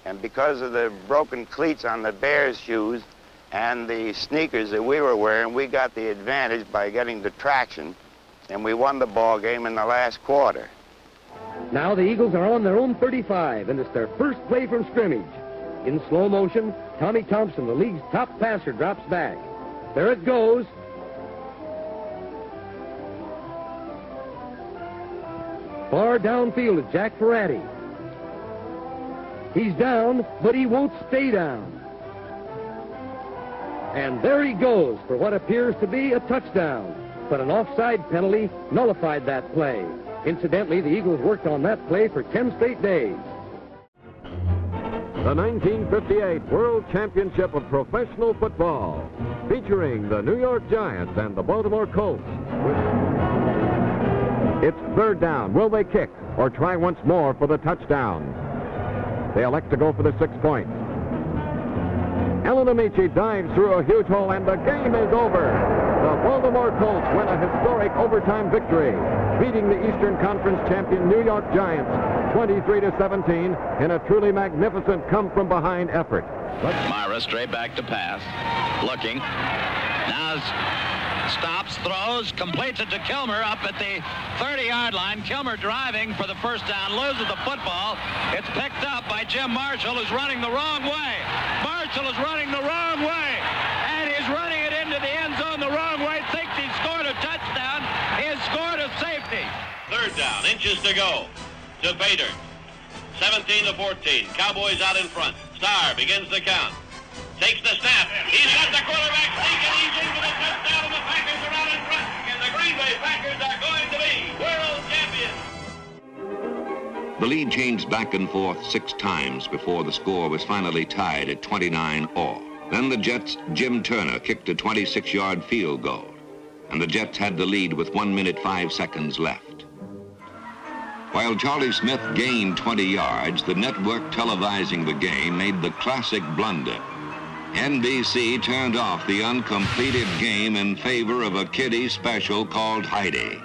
And because of the broken cleats on the Bears' shoes and the sneakers that we were wearing, we got the advantage by getting the traction, and we won the ball game in the last quarter. Now the Eagles are on their own 35, and it's their first play from scrimmage. In slow motion, Tommy Thompson, the league's top passer, drops back. There it goes. Far downfield is Jack Ferrati. He's down, but he won't stay down. And there he goes for what appears to be a touchdown. But an offside penalty nullified that play. Incidentally, the Eagles worked on that play for 10 straight days. The 1958 World Championship of Professional Football, featuring the New York Giants and the Baltimore Colts. It's third down. Will they kick or try once more for the touchdown? They elect to go for the 6 points. Ellen Amici dives through a huge hole, and the game is over. The Baltimore Colts win a historic overtime victory, beating the Eastern Conference champion New York Giants 23-17 in a truly magnificent come-from-behind effort. Myra straight back to pass, looking. Now stops, throws, completes it to Kilmer up at the 30-yard line. Kilmer driving for the first down, loses the football. It's picked up by Jim Marshall, who's running the wrong way. Marshall is running the wrong way, and he's running it into the end zone the wrong way. Thinks he scored a touchdown. He has scored a safety. Third down, inches to go to Bader. 17-14. Cowboys out in front. Starr begins the count. Takes the snap. He's got the quarterback sneaking. He's in for the touchdown, and the Packers are out in front. And the Green Bay Packers are going to be world champions. The lead changed back and forth 6 times before the score was finally tied at 29-all. Then the Jets' Jim Turner kicked a 26-yard field goal, and the Jets had the lead with 1 minute 5 seconds left. While Charlie Smith gained 20 yards, the network televising the game made the classic blunder. NBC turned off the uncompleted game in favor of a kiddie special called Heidi.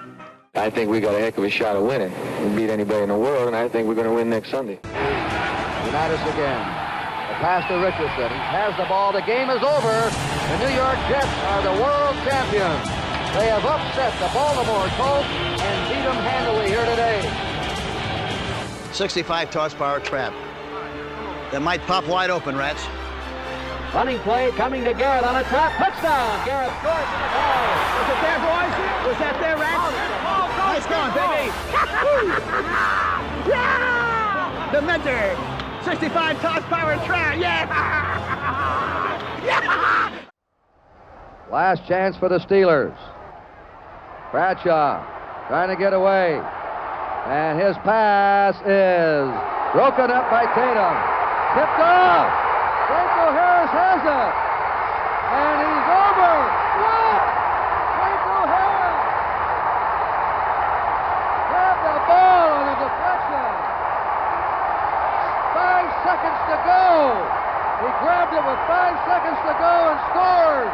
I think we got a heck of a shot of winning. We beat anybody in the world, and I think we're going to win next Sunday. Unitas again. The pass to Richardson. He has the ball. The game is over. The New York Jets are the world champions. They have upset the Baltimore Colts and beat them handily here today. 65 horsepower trap. That might pop wide open, Rats. Running play coming to Garrett on a trap. Touchdown! Garrett scores for the ball. Was it there, boys? Was that there, Rats? Nice going, baby. Yeah! The Mentor. 65 horsepower trap. Yeah! Yeah! Last chance for the Steelers. Bradshaw trying to get away. And his pass is broken up by Tatum. Tipped off. Franco Harris has it. And he's over. What? Franco Harris grabbed the ball on the deflection. 5 seconds to go. He grabbed it with 5 seconds to go and scored.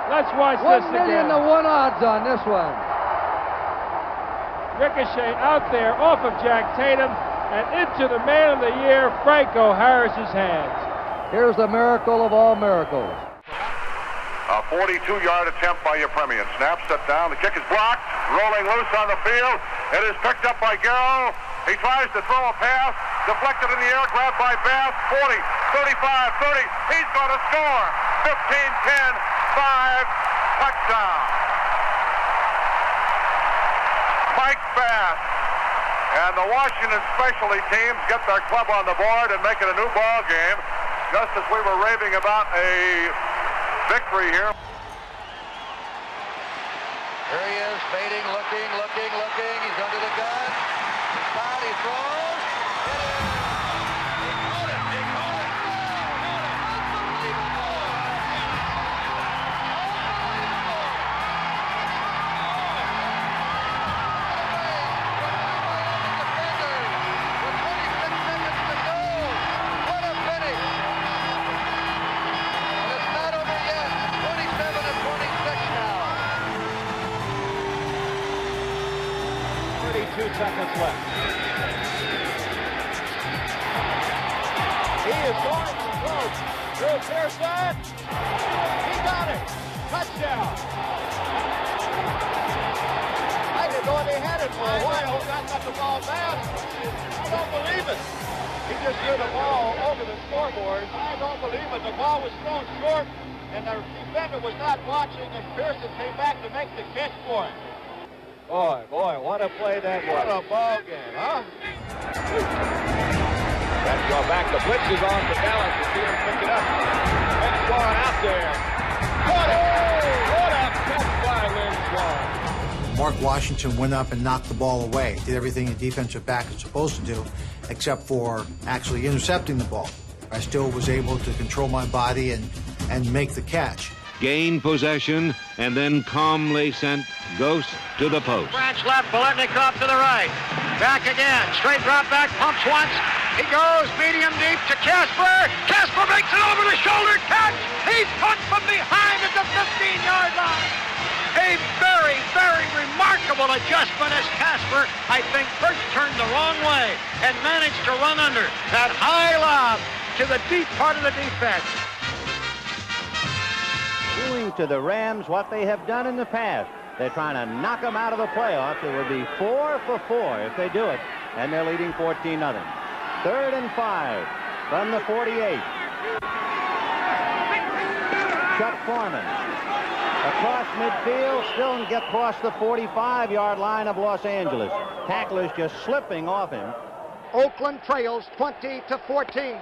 Let's watch this again. 1 million to 1 odds on this one. Ricochet out there off of Jack Tatum and into the Man of the Year, Franco Harris's hands. Here's the miracle of all miracles. A 42-yard attempt by Yepremian. Snap, set down. The kick is blocked. Rolling loose on the field. It is picked up by Garo. He tries to throw a pass. Deflected in the air. Grabbed by Bass. 40, 35, 30. He's going to score. 15, 10, 5. Touchdown. Mike Bass and the Washington specialty teams get their club on the board and make it a new ball game, just as we were raving about a victory here. Here he is, fading, looking. He's under the gun. He throws. Seconds left. is going to close. Drew Pearson. He got it. Touchdown. I didn't know they had it for a while. Got the ball back. I don't believe it. He just threw the ball over the scoreboard. I don't believe it. The ball was thrown short, and the defender was not watching, and Pearson came back to make the catch for it. Boy, what a play that was. What a ball game, huh? Let's go back. The blitz is on for Dallas to see him pick it up. Lynn Swan out there. Caught it! What a catch by Lynn Swan. Mark Washington went up and knocked the ball away. Did everything a defensive back is supposed to do, except for actually intercepting the ball. I still was able to control my body and make the catch. Gain possession and then calmly sent Ghost to the post. Branch left, Biletnikoff to the right. Back again, straight drop back, pumps once. He goes medium deep to Casper. Casper makes it over the shoulder catch. He's put from behind at the 15-yard line. A very, very remarkable adjustment as Casper, I think, first turned the wrong way and managed to run under that high lob to the deep part of the defense. Doing to the Rams what they have done in the past. They're trying to knock them out of the playoffs. It would be 4 for 4 if they do it, and they're leading 14-0. 3rd and 5 from the 48. Chuck Foreman across midfield, still can get across the 45-yard line of Los Angeles. Tacklers just slipping off him. Oakland trails 20-14.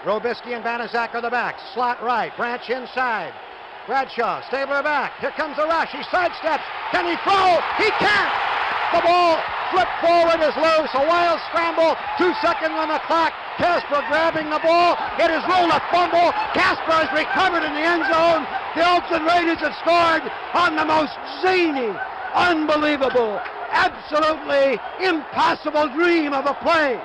Robisky and Banaszak are the backs. Slot right, Branch inside. Bradshaw, Stabler back. Here comes the rush. He sidesteps. Can he throw? He can't. The ball flipped forward is loose. A wild scramble. 2 seconds on the clock. Casper grabbing the ball. It is ruled a fumble. Casper has recovered in the end zone. The Oakland Raiders have scored on the most zany, unbelievable, absolutely impossible dream of a play.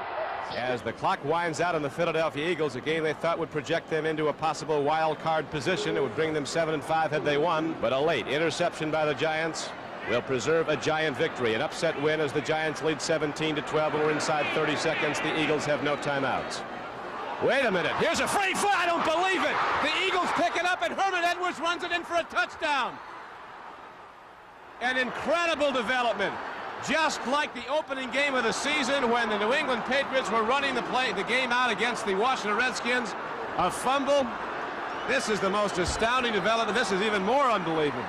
As the clock winds out on the Philadelphia Eagles, a game they thought would project them into a possible wild card position. It would bring them 7-5 had they won, but a late interception by the Giants will preserve a Giant victory. An upset win as the Giants lead 17-12, and we're inside 30 seconds. The Eagles have no timeouts. Wait a minute. Here's a free foot. I don't believe it. The Eagles pick it up, and Herman Edwards runs it in for a touchdown. An incredible development. Just like the opening game of the season when the New England Patriots were running the game out against the Washington Redskins. A fumble. This is the most astounding development. This is even more unbelievable.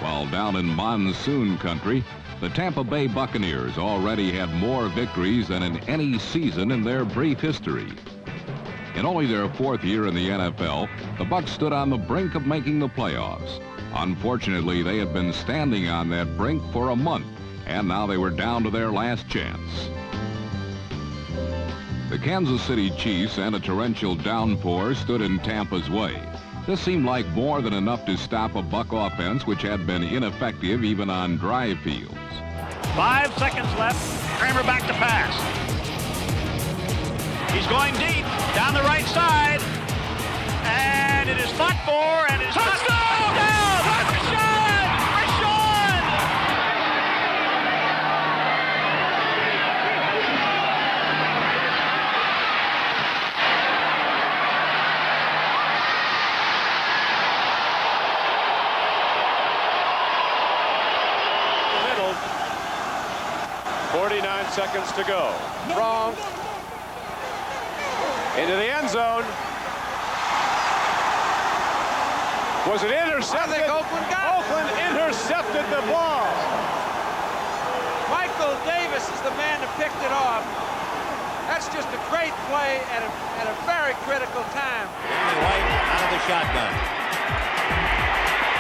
While down in Monsoon country, the Tampa Bay Buccaneers already had more victories than in any season in their brief history. In only their 4th year in the NFL, the Bucs stood on the brink of making the playoffs. Unfortunately, they had been standing on that brink for a month, and now they were down to their last chance. The Kansas City Chiefs and a torrential downpour stood in Tampa's way. This seemed like more than enough to stop a Buck offense which had been ineffective even on dry fields. 5 seconds left. Kramer back to pass. He's going deep down the right side. And it is fought for, and it's touchdown! Touchdown! Middle. 49 seconds to go. Wrong. Into the end zone. Was it intercepted? Oakland intercepted the ball. Michael Davis is the man that picked it off. That's just a great play at a very critical time. White out of the shotgun.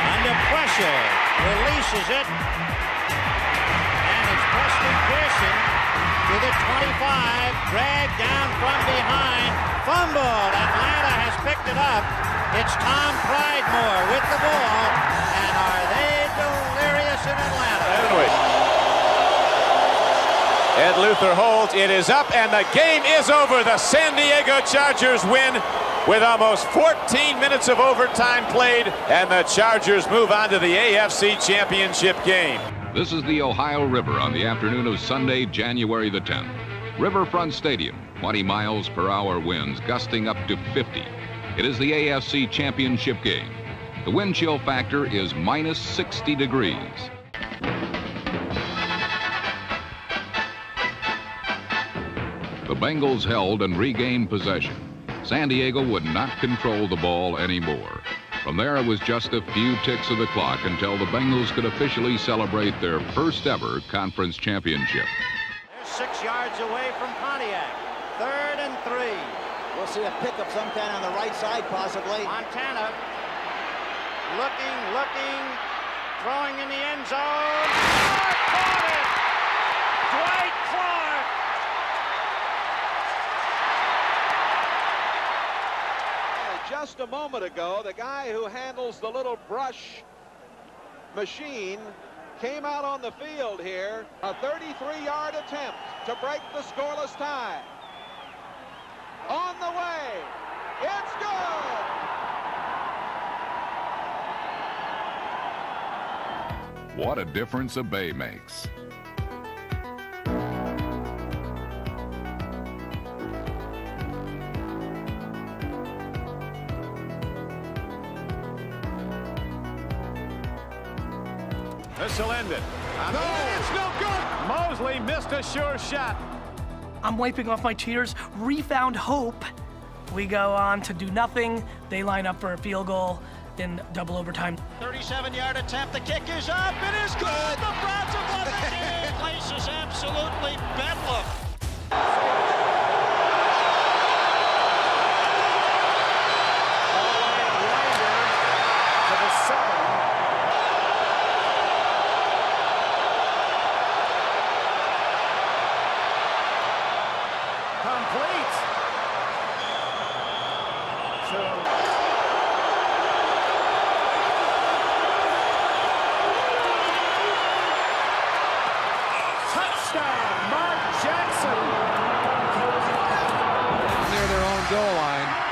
Under pressure, releases it. And it's Preston Pearson to the 25, dragged down from behind, fumbled. Atlanta has picked it up. It's Tom Pridemore with the ball, and are they delirious in Atlanta? Ed Luther holds. It is up, and the game is over. The San Diego Chargers win with almost 14 minutes of overtime played, and the Chargers move on to the AFC Championship game. This is the Ohio River on the afternoon of Sunday, January the 10th. Riverfront Stadium, 20 miles per hour winds gusting up to 50. It is the AFC Championship game. The wind chill factor is minus 60 degrees. The Bengals held and regained possession. San Diego would not control the ball anymore. From there, it was just a few ticks of the clock until the Bengals could officially celebrate their first ever conference championship. They're 6 yards away from Pontiac. 3rd and 3. We'll see a pickup sometime on the right side, possibly. Montana looking, throwing in the end zone. Clark caught it! Dwight Clark! Just a moment ago, the guy who handles the little brush machine came out on the field here. A 33-yard attempt to break the scoreless tie. On the way. It's good. What a difference a bay makes. This will end it. No, it's no good. Mosley missed a sure shot. I'm wiping off my tears. Refound hope. We go on to do nothing. They line up for a field goal in double overtime. 37-yard attempt. The kick is up. It is good. The Browns have won the game. The place is absolutely bedlam.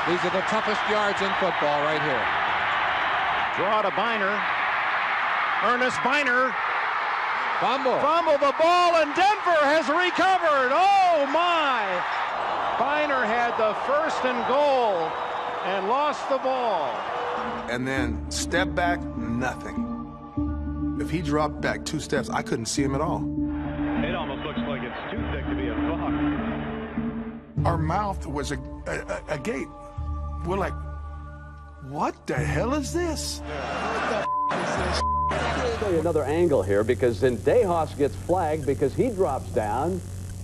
These are the toughest yards in football right here. Draw to Biner. Ernest Biner. Fumble. Fumble the ball, and Denver has recovered. Oh, my. Biner had the 1st and goal and lost the ball. And then step back, nothing. If he dropped back 2 steps, I couldn't see him at all. It almost looks like it's too thick to be a box. Our mouth was a gate. We're like, what the hell is this? I'll show you another angle here, because then Dejos gets flagged because he drops down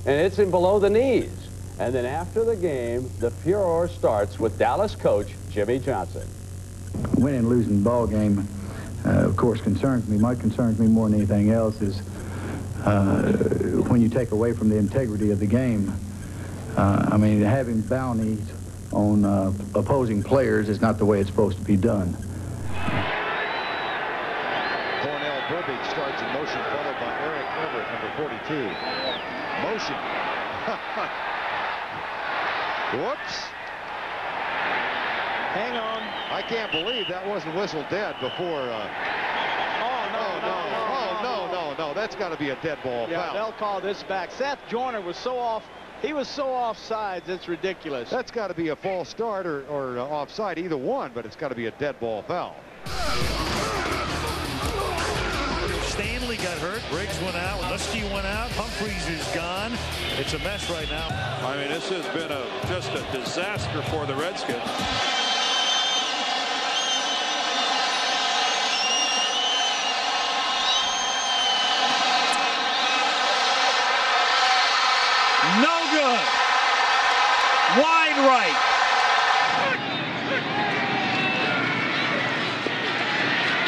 and hits him below the knees. And then after the game, the furor starts with Dallas coach Jimmy Johnson. Winning and losing the ball game, of course, concerns me. What concerns me more than anything else is when you take away from the integrity of the game. I mean, having bounties on opposing players is not the way it's supposed to be done. Cornell Burbage starts in motion, followed by Eric Everett, number 42. Motion. Whoops. Hang on. I can't believe that wasn't whistled dead before. No. That's got to be a dead ball. Yeah, foul. they'll call this back. Seth Joyner was so off. He was so offsides, it's ridiculous. That's got to be a false start or offside, either one, but it's got to be a dead ball foul. Stanley got hurt. Briggs went out. Lusky went out. Humphreys is gone. It's a mess right now. I mean, this has been just a disaster for the Redskins. No good. Wide right.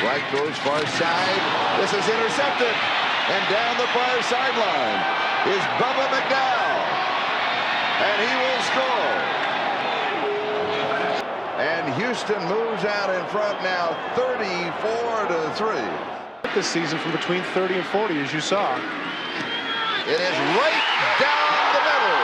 Right goes far side. This is intercepted. And down the far sideline is Bubba McDowell. And he will score. And Houston moves out in front now 34-3. This season from between 30 and 40, as you saw. It is right down the middle.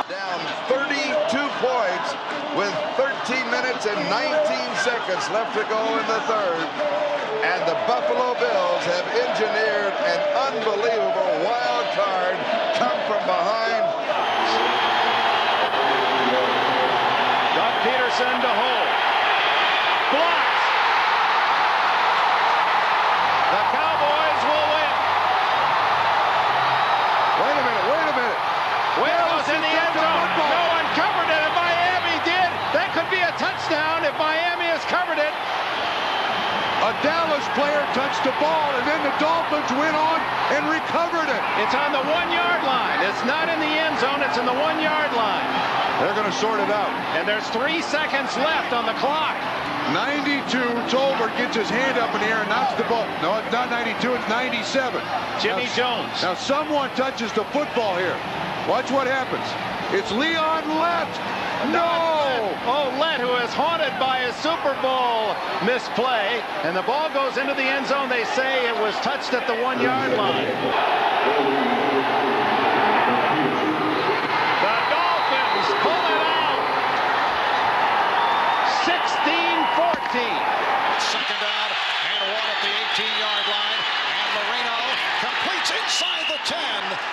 Down 32 points with 13 minutes. minutes and 19 seconds left to go in the third. And the Buffalo Bills have engineered an unbelievable wild card come from behind. Doug Peterson to hold. Blocks. The Cowboys will win. Wait a minute, wait a minute. Will was in the end zone. No one covered it, and Miami did. That could be a touchdown if Miami has covered it. A Dallas player touched the ball, and then the Dolphins went on and recovered it. It's on the 1-yard line. It's not in the end zone. It's in the 1-yard line. They're going to sort it out. And there's 3 seconds left on the clock. 92, Tolbert gets his hand up in the air and knocks the ball. No, it's not 92, it's 97. Jimmy Jones. Now someone touches the football here. Watch what happens. It's Leon Lett. No! Oh, Lett, who is haunted by his Super Bowl misplay. And the ball goes into the end zone. They say it was touched at the 1-yard line. The Dolphins pull it out. 16-14. Second down and 1 at the 18-yard line. And Marino completes inside the 10.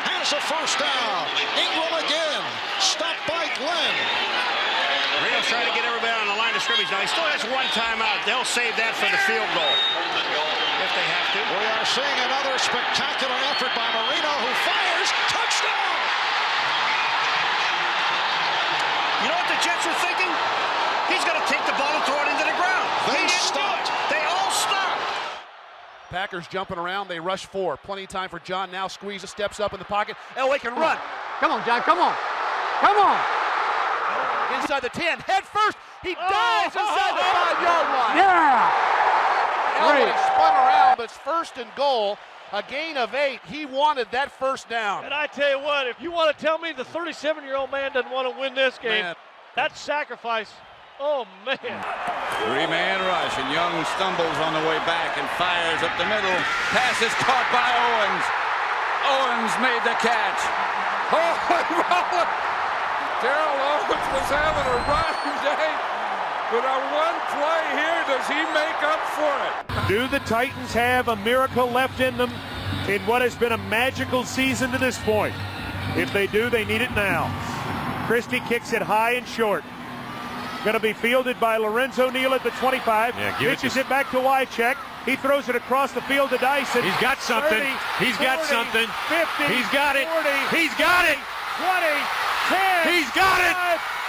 Has a first down. Ingram again. Stopped by Glenn. Marino's trying to get everybody on the line of scrimmage. Now, he still has 1 timeout. They'll save that for the field goal if they have to. We are seeing another spectacular effort by Marino, who fires. Touchdown! You know what the Jets were thinking? He's going to take the ball and throw it into the ground. They stopped. They all stopped. Packers jumping around. They rush 4. Plenty of time for John. Now squeezes, steps up in the pocket. Elway can run. Come on, John. Come on. Come on. Inside the 10. Head first. He dives inside the 5-yard line. Yeah. Elway spun around, but it's first and goal. A gain of 8. He wanted that first down. And I tell you what, if you want to tell me the 37-year-old man doesn't want to win this game, that's sacrifice. Oh, man. 3-man rush, and Young stumbles on the way back and fires up the middle. Pass is caught by Owens. Owens made the catch. Oh, Terrell Owens was having a rotten day, but on one play here, does he make up for it? Do the Titans have a miracle left in them in what has been a magical season to this point? If they do, they need it now. Christie kicks it high and short. Going to be fielded by Lorenzo Neal at the 25. Pitches it back to Wycheck. He throws it across the field to Dyson. He's got something. 30, He's 40, got something. 50. He's got it. 40, He's got it. 20, 10. He's got it.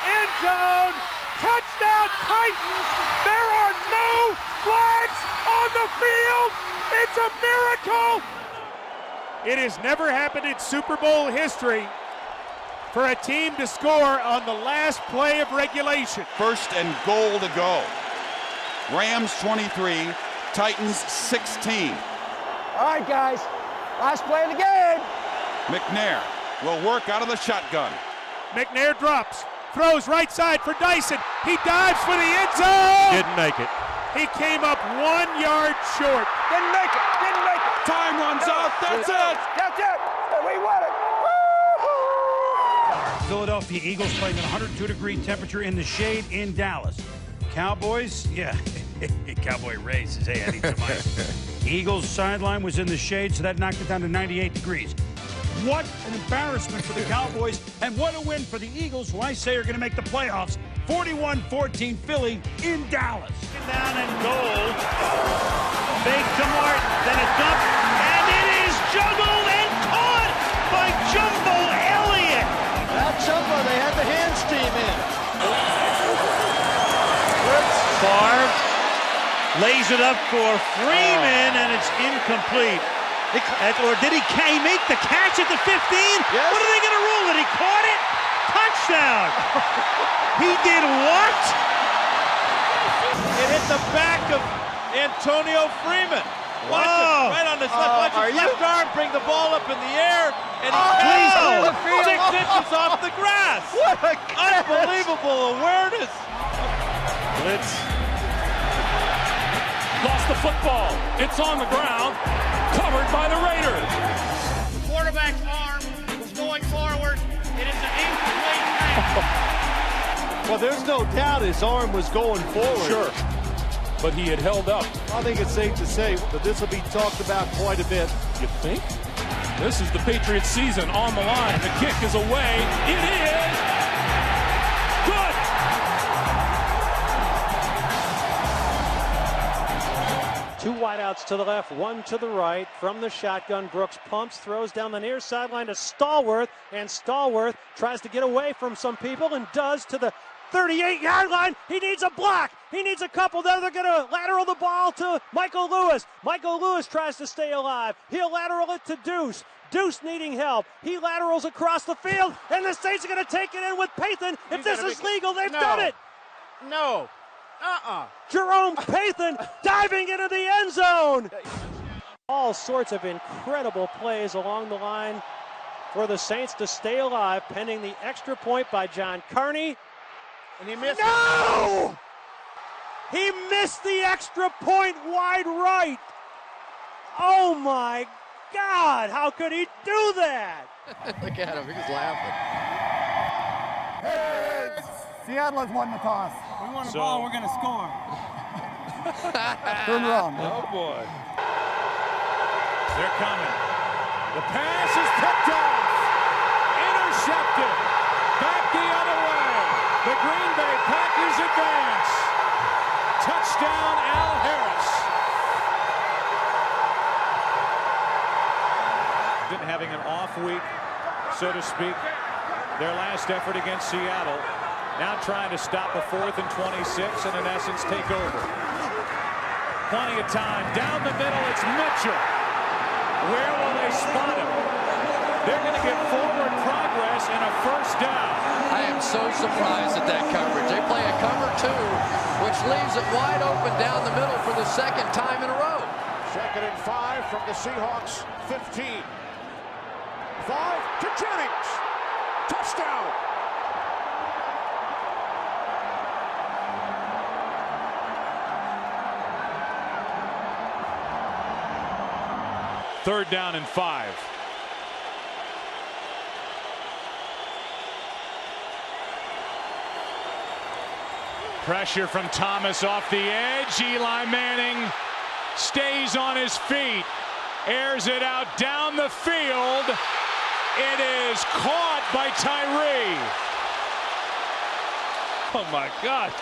End zone. Touchdown Titans. There are no flags on the field. It's a miracle. It has never happened in Super Bowl history for a team to score on the last play of regulation. First and goal to go. Rams 23, Titans 16. All right, guys. Last play of the game. McNair will work out of the shotgun. McNair drops, throws right side for Dyson. He dives for the end zone. Didn't make it. He came up 1 yard short. Didn't make it. Didn't make it. Time runs out. That's it. That's it. And we won it. Philadelphia Eagles playing at 102-degree temperature in the shade in Dallas. Cowboys, yeah, Cowboy races. Hey, I need some ice. Eagles sideline was in the shade, so that knocked it down to 98 degrees. What an embarrassment for the Cowboys, and what a win for the Eagles, who I say are going to make the playoffs. 41-14 Philly in Dallas. Down and goal. Fake to Martin, then a dump, and it is juggled and caught by Jumbo Elliott. That Jumbo, they had the hands team in. Favre lays it up for Freeman, and it's incomplete. Or did he make the catch at the 15? Yes. What are they going to rule? That he caught it? Touchdown! He did what? It hit the back of Antonio Freeman. Watch it, right on his left. Watch his left arm bring the ball up in the air, and he 6 inches off the grass. What a catch. Unbelievable awareness. Blitz. Lost the football. It's on the ground. Covered by the Raiders. The quarterback's arm was going forward. It is an incomplete pass. Well, there's no doubt his arm was going forward. Sure. But he had held up. I think it's safe to say that this will be talked about quite a bit. You think? This is the Patriots season on the line. The kick is away. It is good. Two wideouts to the left, one to the right. From the shotgun, Brooks pumps, throws down the near sideline to Stallworth, and Stallworth tries to get away from some people and does to the 38-yard line. He needs a block. He needs a couple. Then they're going to lateral the ball to Michael Lewis. Michael Lewis tries to stay alive. He'll lateral it to Deuce. Deuce needing help. He laterals across the field, and the Saints are going to take it in with Pathan. If this is legal, they've done it. No. Jerome Pathan diving into the end zone. All sorts of incredible plays along the line for the Saints to stay alive, pending the extra point by John Carney. And he missed. No! He missed the extra point wide right. Oh my God, how could he do that? Look at him, he's laughing. Seattle has won the toss. We won the ball, we're going to score. Turn around. Oh, boy. They're coming. The pass is picked off. Intercepted. Back the other way. The Green Bay Packers advance. Touchdown, Al Harris. Been having an off week, so to speak. Their last effort against Seattle. Now trying to stop a 4th and 26 and in essence take over. Plenty of time. Down the middle, it's Mitchell. Where will they spot him? They're going to get forward progress and a first down. I am so surprised at that coverage. They play a cover 2, which leaves it wide open down the middle for the second time in a row. 2nd and 5 from the Seahawks 15. 5 to Jennings. Touchdown. Third down and 5. Pressure from Thomas off the edge. Eli Manning stays on his feet. Airs it out down the field. It is caught by Tyree. Oh my God.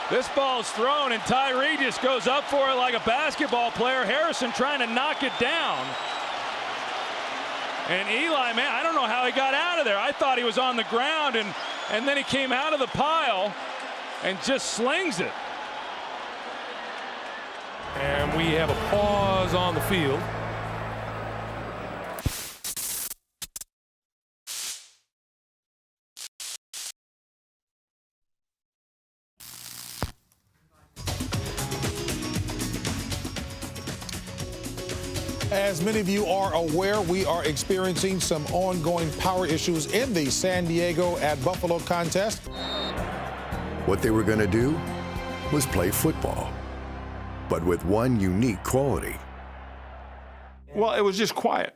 This ball's thrown and Tyree just goes up for it like a basketball player. Harrison trying to knock it down. And Eli, man, I don't know how he got out of there. I thought he was on the ground, and then he came out of the pile and just slings it. And we have a pause on the field. As many of you are aware, we are experiencing some ongoing power issues in the San Diego at Buffalo contest. What they were going to do was play football, but with one unique quality. Well, it was just quiet.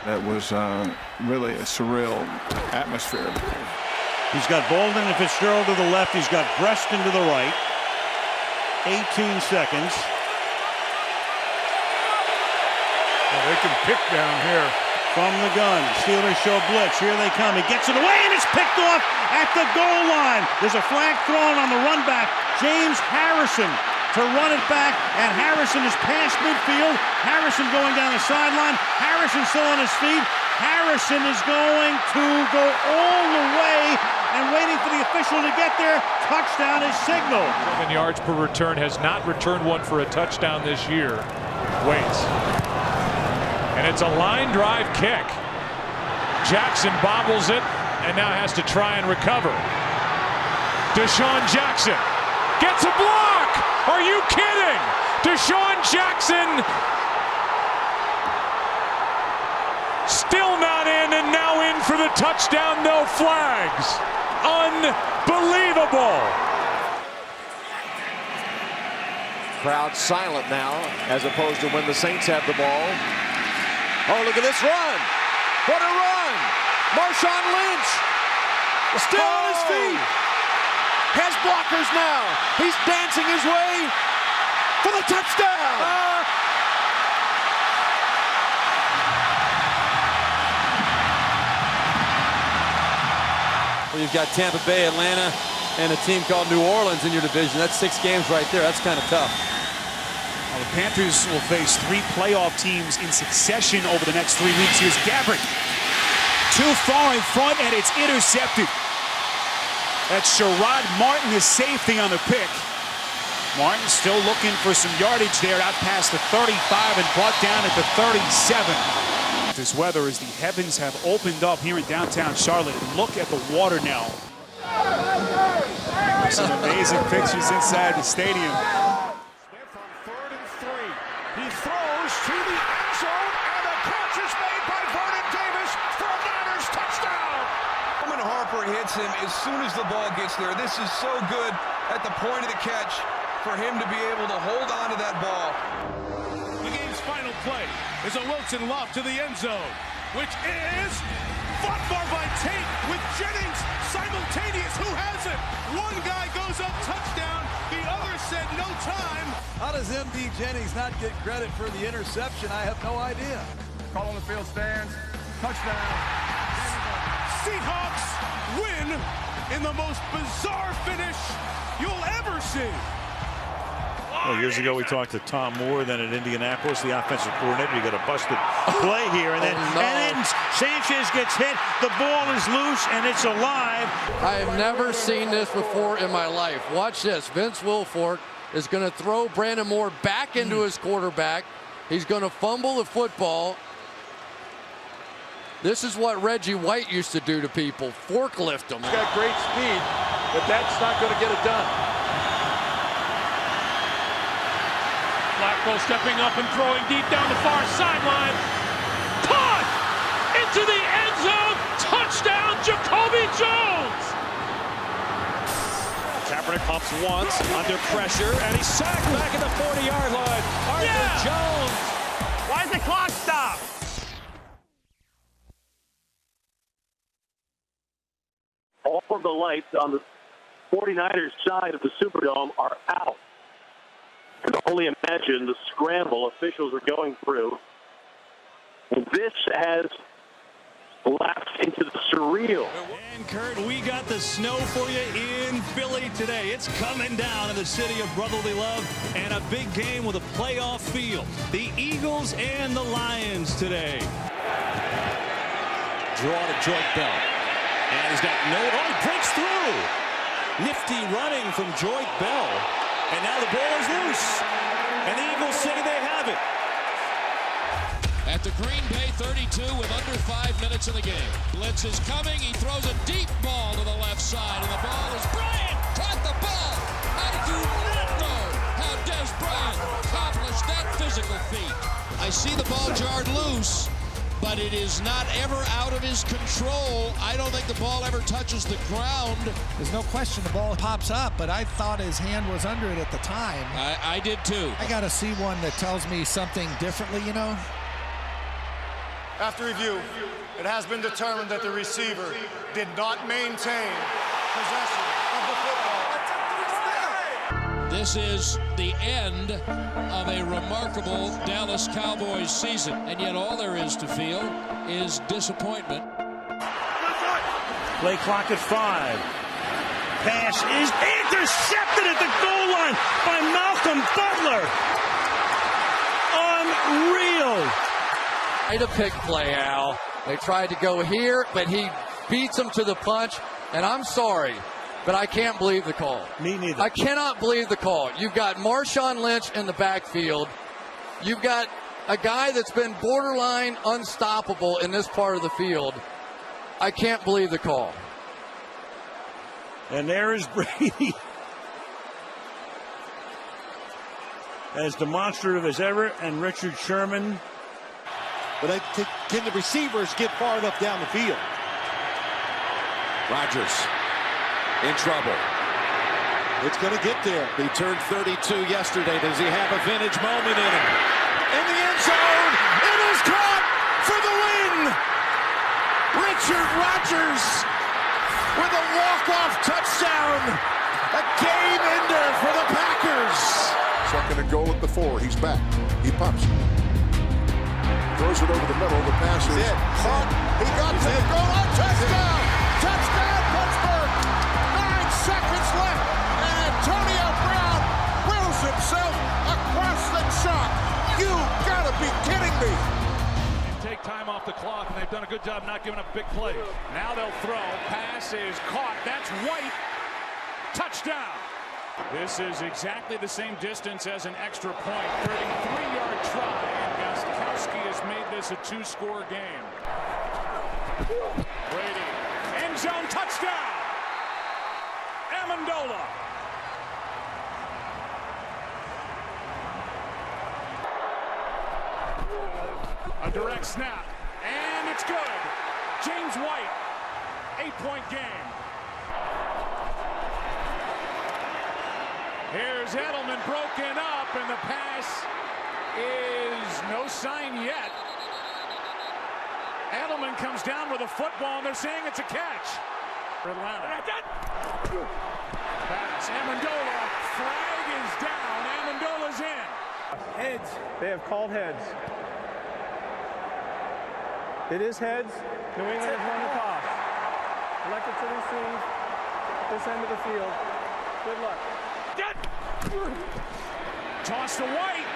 That was really a surreal atmosphere. He's got Bolden and Fitzgerald to the left. He's got Breston to the right. 18 seconds. Well, they can pick down here. From the gun. Steelers show blitz. Here they come. He gets it away, and it's picked off at the goal line. There's a flag thrown on the run back. James Harrison to run it back, and Harrison is past midfield. Harrison going down the sideline. Harrison still on his feet. Harrison is going to go all the way and waiting for the official to get there. Touchdown is signaled. 7 yards per return, has not returned one for a touchdown this year. Waits. And it's a line drive kick. Jackson bobbles it and now has to try and recover. Deshaun Jackson gets a block. Are you kidding? Deshaun Jackson still not in, and now in for the touchdown. No flags. Unbelievable. Crowd silent now, as opposed to when the Saints have the ball. Oh, look at this run. What a run. Marshawn Lynch still on his feet. Has blockers now. He's dancing his way for the touchdown. Well, you've got Tampa Bay, Atlanta, and a team called New Orleans in your division. That's 6 games right there. That's kind of tough. Well, the Panthers will face 3 playoff teams in succession over the next 3 weeks. Here's Gaffe. Too far in front, and it's intercepted. That's Sherrod Martin, the safety on the pick. Martin still looking for some yardage there out past the 35 and brought down at the 37. This weather as the heavens have opened up here in downtown Charlotte. Look at the water now. Some amazing pictures inside the stadium. Smith on 3rd and 3. He throws to the end zone, and the catch is made by Vernon Davis for a Niners touchdown. Roman Harper hits him as soon as the ball gets there. This is so good at the point of the catch for him to be able to hold on to that ball. The game's final play is a Wilson loft to the end zone, which is fought for by Tate with Jennings simultaneous. Who has it? One guy goes up, touchdown. The other said no time. How does MD Jennings not get credit for the interception? I have no idea. Call on the field stands. Touchdown. Seahawks win in the most bizarre finish you'll ever see. Well, years ago, we talked to Tom Moore, then at Indianapolis, the offensive coordinator. You got a busted play here, and then Sanchez gets hit. The ball is loose, and it's alive. I have never seen this before in my life. Watch this. Vince Wilfork is going to throw Brandon Moore back into his quarterback. He's going to fumble the football. This is what Reggie White used to do to people, forklift them. He's got great speed, but that's not going to get it done. Blackwell stepping up and throwing deep down the far sideline. Caught into the end zone. Touchdown, Jacoby Jones. Kaepernick pumps once under pressure, and he's sacked back at the 40-yard line. Arthur Jones. Why is the clock stop? All of the lights on the 49ers side of the Superdome are out. You can only imagine the scramble officials are going through. This has lapsed into the surreal. And Kurt, we got the snow for you in Philly today. It's coming down in the city of brotherly love, and a big game with a playoff feel. The Eagles and the Lions today. Draw to Joyce Bell. And he's got he breaks through. Nifty running from Joyce Bell. And now the ball is loose. And the Eagles say they have it. At the Green Bay 32 with under 5 minutes in the game. Blitz is coming. He throws a deep ball to the left side. And the ball is Bryant. Caught the ball. I do not know how Dez Bryant accomplished that physical feat. I see the ball jarred loose, but it is not ever out of his control. I don't think the ball ever touches the ground. There's no question the ball pops up, but I thought his hand was under it at the time. I did too. I got to see one that tells me something differently, you know? After review, it has been determined that the receiver did not maintain possession of the football. This is the end of a remarkable Dallas Cowboys season, and yet all there is to feel is disappointment. Play clock at 5. Pass is intercepted at the goal line by Malcolm Butler. Unreal. Tried a pick play, Al. They tried to go here, but he beats them to the punch, and I'm sorry, but I can't believe the call. Me neither. I cannot believe the call. You've got Marshawn Lynch in the backfield. You've got a guy that's been borderline unstoppable in this part of the field. I can't believe the call. And there is Brady. As demonstrative as ever, and Richard Sherman. But can the receivers get far enough down the field? Rodgers in trouble. It's going to get there. He turned 32 yesterday. Does he have a vintage moment in him? In the end zone. It is caught. for the win. Richard Rodgers with a walk-off touchdown. A game ender for the Packers. Second and goal at the 4. He's back. He pumps. Throws it over the middle. The pass is caught. He got to the goal line. Touchdown! Touchdown, Pittsburgh! 9 seconds left, and Antonio Brown wills himself across the chalk. You gotta be kidding me! Take time off the clock, and they've done a good job not giving up big plays. Now they'll throw. Pass is caught. That's White. Touchdown. This is exactly the same distance as an extra point. 33-yard try, and Gostkowski has made this a 2-score game. Brady, end zone touchdown. Amendola. A direct snap, and it's good. James White, 8-point game. Here's Edelman broken up, and the pass is no sign yet. Edelman comes down with a football, and they're saying it's a catch. For Atlanta. Pass, Amendola, flag is down, Amendola's in. Heads, they have called heads. It is heads. New England has won the toss. Elected to receive this end of the field. Good luck. Toss to White.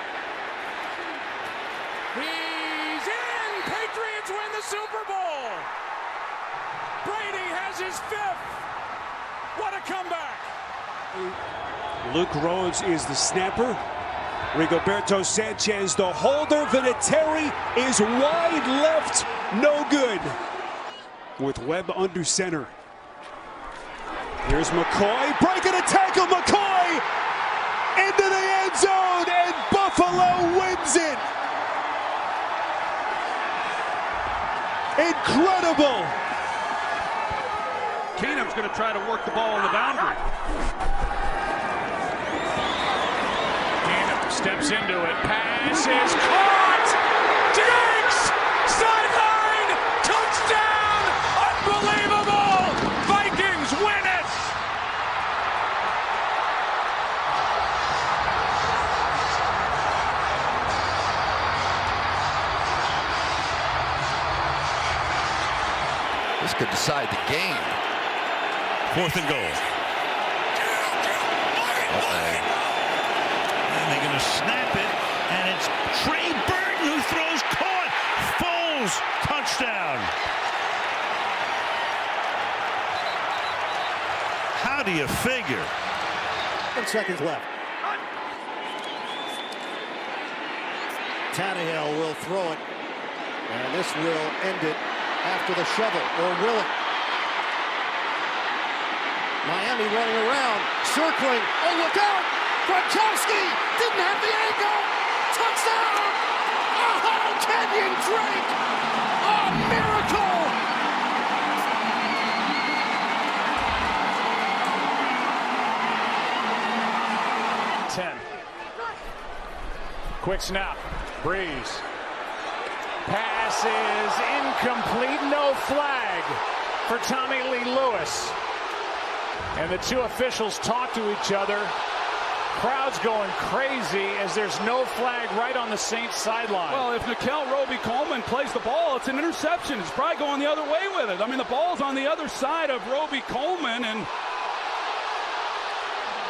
He's in. Patriots win the Super Bowl. Brady has his 5th. What a comeback. Luke Rhodes is the snapper. Rigoberto Sanchez, the holder. Vinatieri is wide left. No good. With Webb under center. Here's McCoy. Breaking a tackle. McCoy into the end zone. And Buffalo wins it. Incredible. Keenum's going to try to work the ball on the boundary. Keenum steps into it. Pass is caught. Diggs! Sideline! Touchdown! Unbelievable! Vikings win it! This could decide the game. 4th and goal. And they're going to snap it, and it's Trey Burton who throws caught. Foles, touchdown. How do you figure? 10 seconds left. Tannehill will throw it, and this will end it after the shovel, or will it? Miami running around, circling. Oh, look out! Gronkowski didn't have the angle. Touchdown! Oh, Kenyon Drake! A miracle! Quick snap. Breeze. Pass is incomplete. No flag for Tommy Lee Lewis. And the two officials talk to each other. Crowd's going crazy as there's no flag right on the Saints sideline. Well, if Nickel Roby-Coleman plays the ball, it's an interception. It's probably going the other way with it. I mean, the ball's on the other side of Roby-Coleman,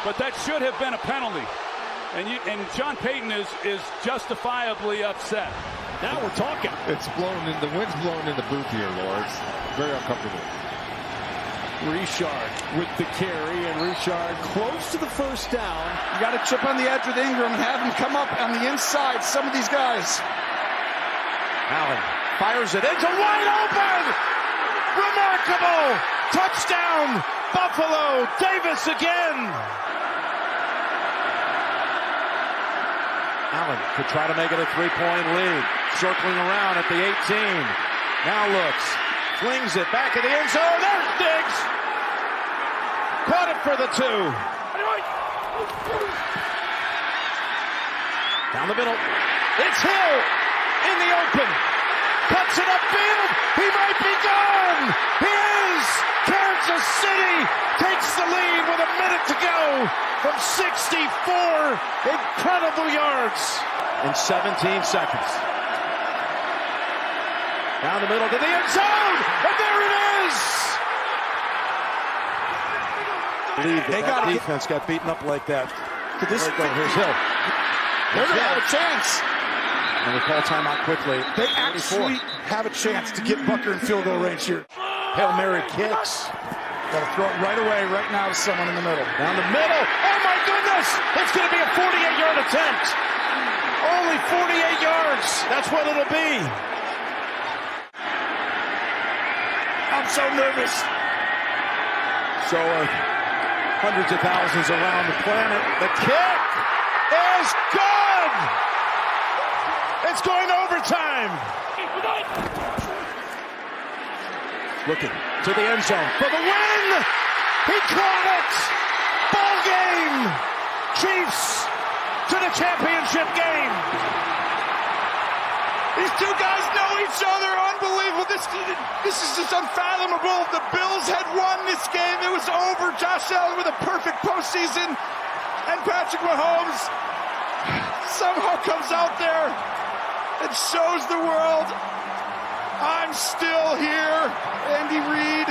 but that should have been a penalty. And John Payton is justifiably upset. Now we're talking. It's blown in, the wind's blowing in the booth here, Lawrence. Very uncomfortable. Richard with the carry, and Richard close to the first down. You got to chip on the edge with Ingram and have him come up on the inside. Some of these guys. Allen fires it. It's a wide open. Remarkable touchdown, Buffalo. Davis again. Allen could try to make it a 3-point lead. Circling around at the 18. Now looks. Flings it back in the end zone. There's Diggs. Caught it for the 2. Down the middle. It's Hill in the open. cuts it upfield. He might be gone. He is. Kansas City takes the lead with a minute to go from 64 incredible yards in 17 seconds. Down the middle to the end zone, and there it is. They got defense got beaten up like that. Here's Hill. They're going to have a chance. And we call timeout quickly. They actually have a chance to get Bucker in field goal range here. Hail Mary kicks. Got to throw it right away, right now to someone in the middle. Down the middle. Oh my goodness! It's going to be a 48-yard attempt. Only 48 yards. That's what it'll be. I'm so nervous. So hundreds of thousands around the planet. The kick is good. It's going overtime. Looking to the end zone for the win. He caught it. Ball game. Chiefs to the championship game. These two guys know each other. Unbelievable. This is just unfathomable. The Bills had won this game. It was over. Josh Allen with a perfect postseason. And Patrick Mahomes somehow comes out there and shows the world, I'm still here. Andy Reid